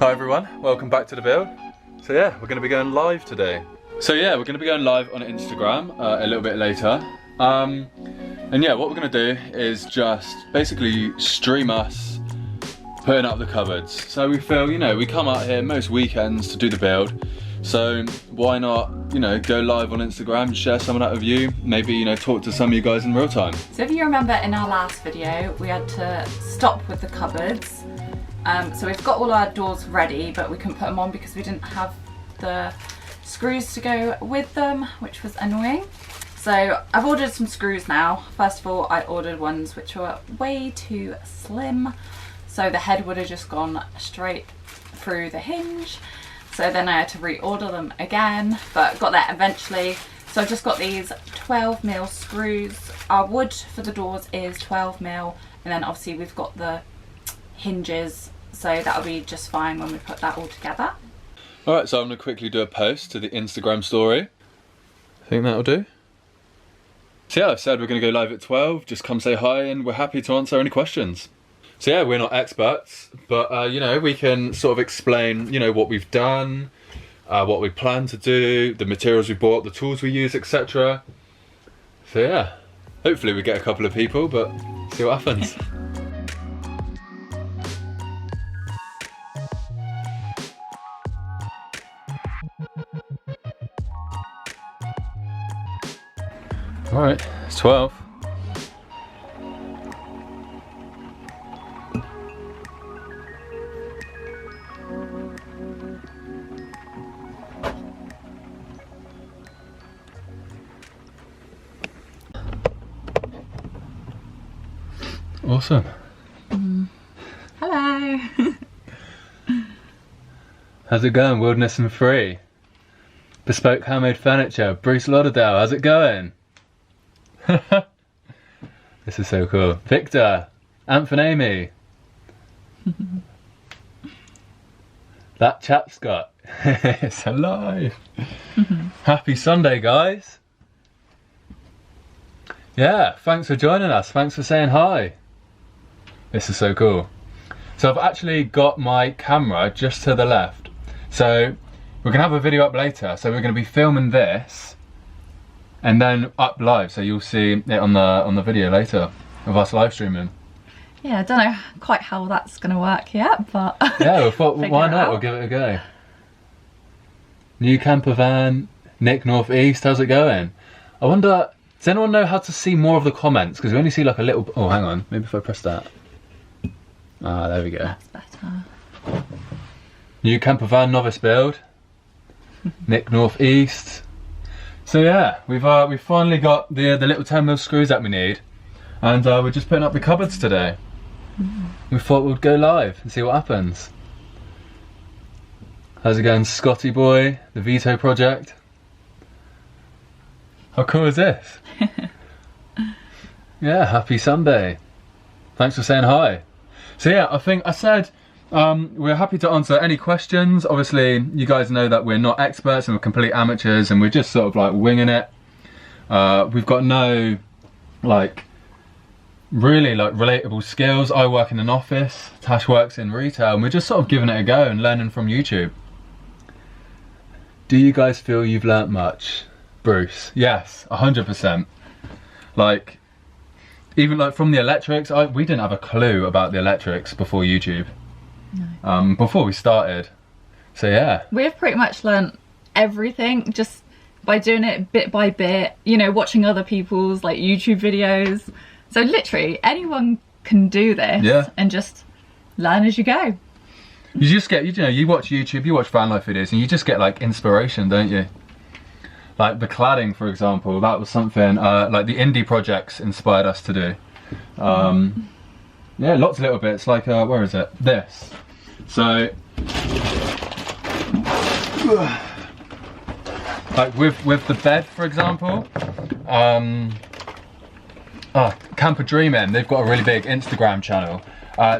Hi everyone, welcome back to the build. So yeah, we're going to be going live today. So yeah, we're going to be going live on Instagram a little bit later. And yeah, what we're going to do is just basically stream us putting up the cupboards. So we feel, you know, we come out here most weekends to do the build. So why not, you know, go live on Instagram, share some of that with you, maybe, you know, talk to some of you guys in real time. So if you remember in our last video, we had to stop with the cupboards. So we've got all our doors ready, but we couldn't put them on because we didn't have the screws to go with them, which was annoying. So I've ordered some screws now. First of all, I ordered ones which were way too slim. So the head would have just gone straight through the hinge. So then I had to reorder them again, but got there eventually. So I've just got these 12mm screws. Our wood for the doors is 12mm, and then obviously we've got the hinges, so that'll be just fine when we put that all together. Alright, so I'm going to quickly do a post to the Instagram story. I think that'll do. So yeah, I said we're going to go live at 12, just come say hi and we're happy to answer any questions. So yeah, we're not experts, but you know, we can sort of explain, you know, what we've done, what we plan to do, the materials we bought, the tools we use, etc. So yeah, hopefully we get a couple of people, but see what happens. Alright, it's 12. Awesome. Hello. How's it going, Wilderness and Free? Bespoke handmade furniture, Bruce Lauderdale, how's it going? This is so cool. Victor, Anthony, that chap's got it's alive. Happy Sunday, guys. Yeah, thanks for joining us. Thanks for saying hi. This is so cool. So I've actually got my camera just to the left. So we're gonna have a video up later. So we're gonna be filming this and then up live. So you'll see it on the video later of us live streaming. Yeah, I don't know quite how that's gonna work yet, but yeah, we thought, why not? We'll give it a go. New camper van, Nick Northeast, how's it going? I wonder, does anyone know how to see more of the comments? Because we only see like a little, oh hang on, maybe if I press that. Ah, there we go. That's better. New camper van novice build. Nick Northeast. So yeah, we've finally got the little 10mm screws that we need, and we're just putting up the cupboards today. We thought we'd go live and see what happens. How's it going, Scotty boy? The Veto project. How cool is this? Yeah, happy Sunday. Thanks for saying hi. So yeah, I think I said we're happy to answer any questions. Obviously, you guys know that we're not experts and we're complete amateurs and we're just sort of like winging it. We've got no like really like relatable skills. I work in an office, Tash works in retail, and we're just sort of giving it a go and learning from YouTube. Do you guys feel you've learnt much? Bruce, yes, 100%. Like, even like from the electrics, we didn't have a clue about the electrics before YouTube. No. Before we started. So yeah. We've pretty much learnt everything just by doing it bit by bit, you know, watching other people's like YouTube videos. So literally anyone can do this and just learn as you go. You just get, you know, you watch YouTube, you watch van life videos and you just get like inspiration, don't you? Like the cladding, for example, that was something like the indie projects inspired us to do. Yeah, lots of little bits, like, where is it? This. So, like with the bed, for example, Camper Dreamin', they've got a really big Instagram channel.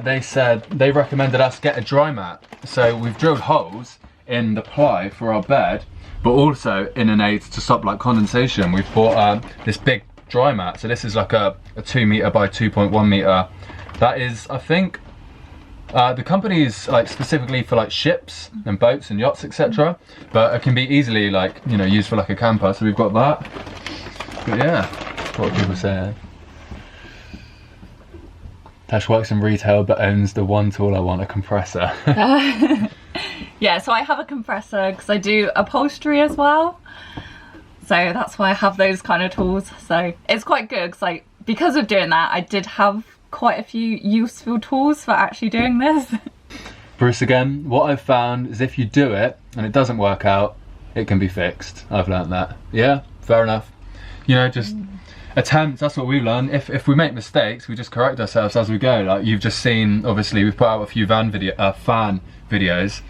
They said, they recommended us get a dry mat. So we've drilled holes in the ply for our bed, but also in an aid to stop like condensation. We've bought this big dry mat. So this is like a 2 meter by 2.1 meter. That is, I think, The company is like specifically for like ships and boats and yachts, etc. But it can be easily like, you know, used for like a camper. So we've got that. But yeah, what are people saying? Tash works in retail but owns the one tool I want, a compressor. Yeah, so I have a compressor because I do upholstery as well. So that's why I have those kind of tools. So it's quite good because because of doing that, I did have quite a few useful tools for actually doing this. Bruce, again, what I've found is if you do it and it doesn't work out, it can be fixed. I've learned that. Yeah, fair enough. You know, just attempt, that's what we've learned. If we make mistakes, we just correct ourselves as we go. Like you've just seen, obviously we've put out a few fan videos,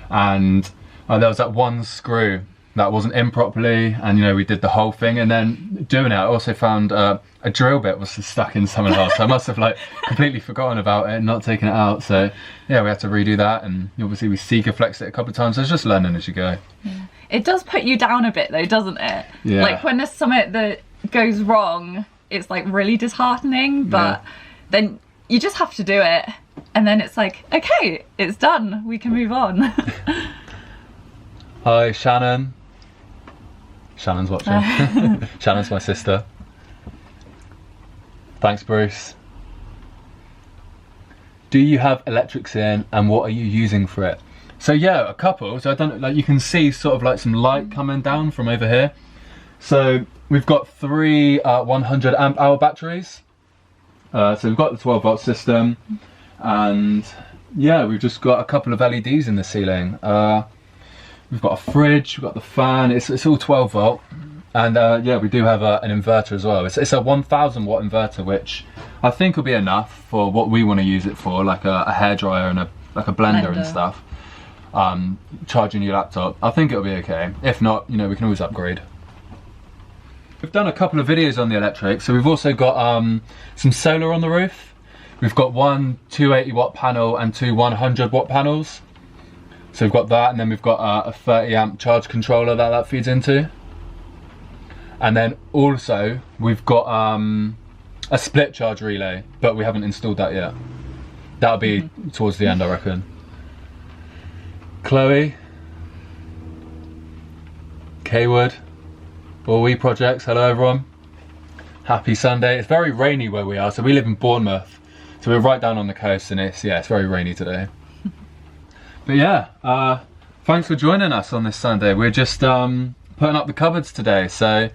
and there was that one screw that wasn't in properly, and you know, we did the whole thing, and then doing it I also found a drill bit was stuck in somewhere else, so I must have like completely forgotten about it and not taken it out. So yeah, we had to redo that, and obviously we Seeker flexed it a couple of times, so it's just learning as you go. Yeah. It does put you down a bit though, doesn't it? Yeah. Like when there's something that goes wrong, it's like really disheartening, but then you just have to do it, and then it's like, okay, it's done, we can move on. Hi Shannon. Shannon's watching. Shannon's my sister. Thanks Bruce. Do you have electrics in, and what are you using for it? So yeah, a couple. So I don't, like, you can see sort of like some light coming down from over here. So we've got 3 100 amp hour batteries. So we've got the 12 volt system, and yeah, we've just got a couple of LEDs in the ceiling. We've got a fridge, we've got the fan, it's all 12 volt. And yeah, we do have an inverter as well. It's a 1000 watt inverter, which I think will be enough for what we want to use it for, like a hairdryer and like a blender and stuff. Charging your laptop, I think it'll be okay. If not, you know, we can always upgrade. We've done a couple of videos on the electric, so we've also got some solar on the roof. We've got one 280 watt panel and 2 100 watt panels. So we've got that, and then we've got a 30 amp charge controller that feeds into. And then also we've got a split charge relay, but we haven't installed that yet. That'll be towards the end, I reckon. Chloe, Kaywood, All We Projects, hello everyone. Happy Sunday. It's very rainy where we are, so we live in Bournemouth. So we're right down on the coast, and it's very rainy today. But yeah, thanks for joining us on this Sunday. We're just putting up the cupboards today. So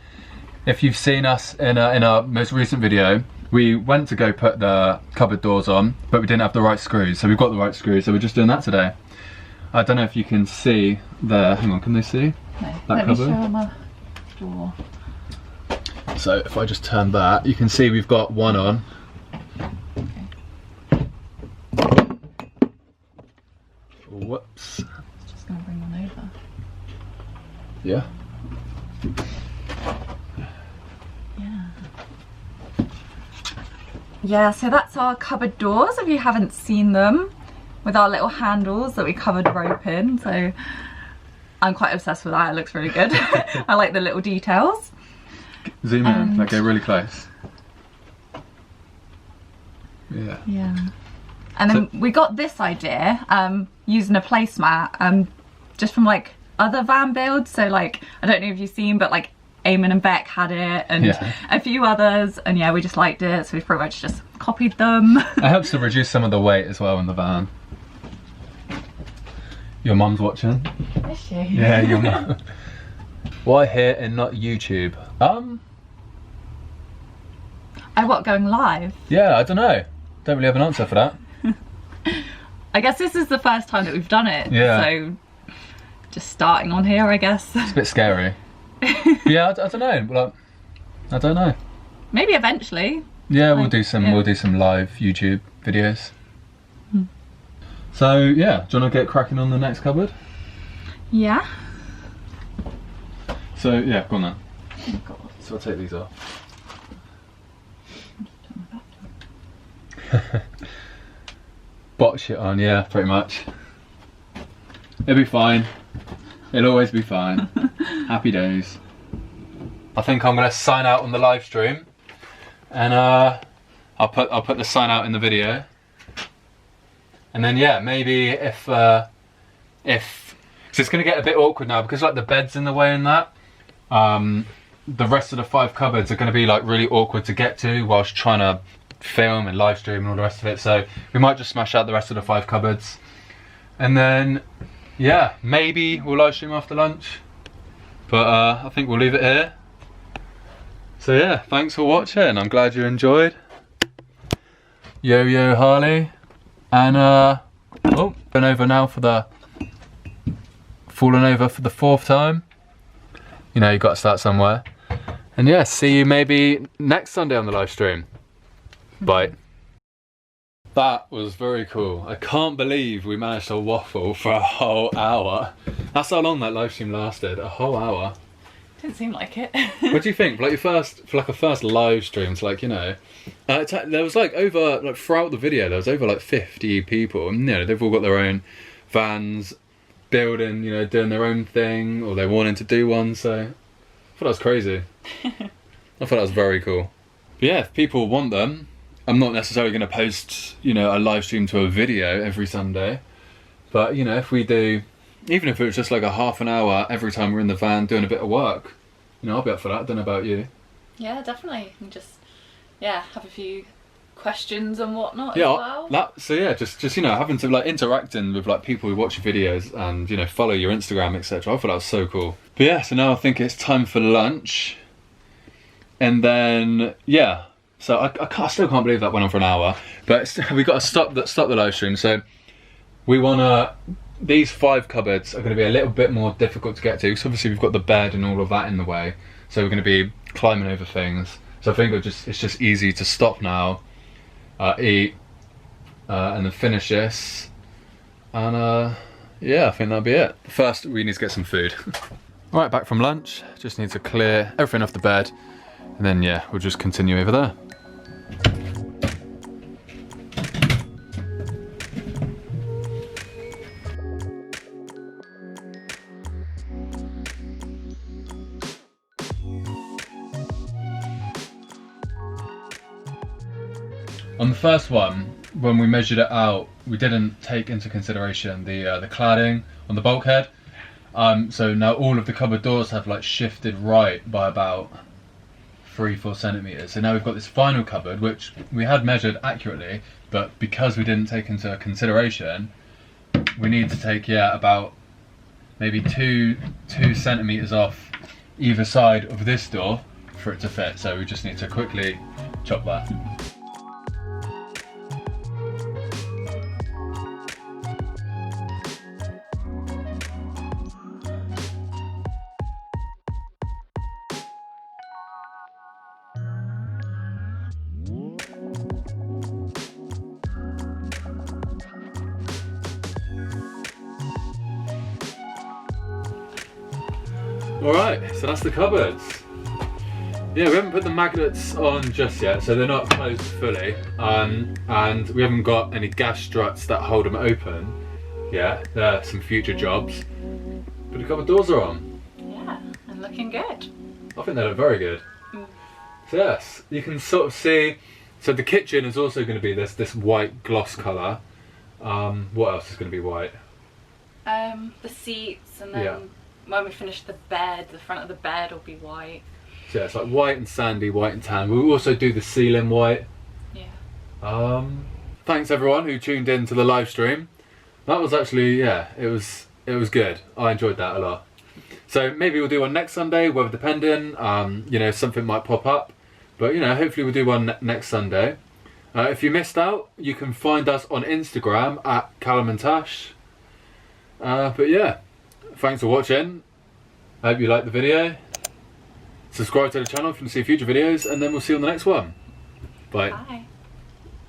if you've seen us in our most recent video, we went to go put the cupboard doors on, but we didn't have the right screws. So we've got the right screws, so we're just doing that today. I don't know if you can see there. Hang on, can they see? No. That Let me cupboard? show them a door. So if I just turn that, you can see we've got one on. Whoops. Just gonna bring one over. Yeah. Yeah, so that's our cupboard doors, if you haven't seen them, with our little handles that we covered rope in. So I'm quite obsessed with that, it looks really good. I like the little details. Zoom in, like go really close. Yeah. Yeah. And then we got this idea using a placemat just from like other van builds. So like, I don't know if you've seen, but like Eamon and Beck had it, and a few others, and yeah, we just liked it, so we pretty much just copied them. It helps to reduce some of the weight as well in the van. Your mum's watching. Is she? Yeah, your mum. Why here and not YouTube? What, going live? Yeah, I don't know. Don't really have an answer for that. I guess this is the first time that we've done it. Yeah. So just starting on here, I guess. It's a bit scary. Yeah, I don't know. Like, I don't know. Maybe eventually. Yeah, we'll do some live YouTube videos. So yeah, do you want to get cracking on the next cupboard? Yeah. So yeah, go on then. Oh God. So I'll take these off. Bot shit on, yeah, pretty much. It'll be fine. It'll always be fine. Happy days. I think I'm gonna sign out on the live stream, and I'll put the sign out in the video, And then yeah, maybe if because it's going to get a bit awkward now because like the bed's in the way and that. The rest of the 5 cupboards are going to be like really awkward to get to whilst trying to film and live stream and all the rest of it. So we might just smash out the rest of the 5 cupboards. And then yeah, maybe we'll live stream after lunch. But I think we'll leave it here. So yeah, thanks for watching. I'm glad you enjoyed. Yo yo Harley. And oh, falling over now for the 4th time. You know, you got to start somewhere. And yeah, see you maybe next Sunday on the live stream. Bye. That was very cool. I can't believe we managed to waffle for a whole hour. That's how long that live stream lasted, a whole hour. Didn't seem like it. What do you think? Like for a first live stream, it's like, you know, there was like over, like throughout the video, there was over like 50 people. And you know, they've all got their own vans, building, you know, doing their own thing, or they're wanting to do one, so I thought that was crazy. I thought that was very cool. But yeah, if people want them, I'm not necessarily going to post, you know, a live stream to a video every Sunday. But, you know, if we do, even if it was just like a half an hour every time we're in the van doing a bit of work, you know, I'll be up for that. I don't know about you. Yeah, definitely. And just, yeah, have a few questions and whatnot as well. So yeah, just you know, having to like interacting with like people who watch your videos and, you know, follow your Instagram, etc. I thought that was so cool. But yeah, so now I think it's time for lunch. And then yeah, so I still can't believe that went on for an hour. But we got to stop the live stream. So we wanna, these 5 cupboards are going to be a little bit more difficult to get to because obviously we've got the bed and all of that in the way. So we're going to be climbing over things. So I think it's just easy to stop now, eat, and then finish this. And yeah, I think that'll be it. First, we need to get some food. All right, back from lunch. Just need to clear everything off the bed. And then yeah, we'll just continue over there. On the first one, when we measured it out, we didn't take into consideration the cladding on the bulkhead. So now all of the cupboard doors have like shifted right by about 3-4 centimeters. So now we've got this final cupboard, which we had measured accurately, but because we didn't take into consideration, we need to take about maybe 2 centimeters off either side of this door for it to fit. So we just need to quickly chop that. Alright, so that's the cupboards. Yeah, we haven't put the magnets on just yet, so they're not closed fully. And we haven't got any gas struts that hold them open yet. There are some future jobs. But the cupboard doors are on. Yeah, and looking good. I think they look very good. So yes, you can sort of see, so the kitchen is also going to be this white gloss colour. What else is going to be white? The seats, and then when we finish the bed, the front of the bed will be white. So yeah, it's like white and sandy, white and tan. We'll also do the ceiling white. Yeah. Thanks everyone who tuned in to the live stream. That was actually, yeah, it was good. I enjoyed that a lot. So maybe we'll do one next Sunday, weather depending. You know, something might pop up. But you know, hopefully we'll do one next Sunday. If you missed out, you can find us on Instagram at Callum and Tash. But yeah, thanks for watching. I hope you liked the video. Subscribe to the channel if you want to see future videos, and then we'll see you on the next one. Bye. Bye.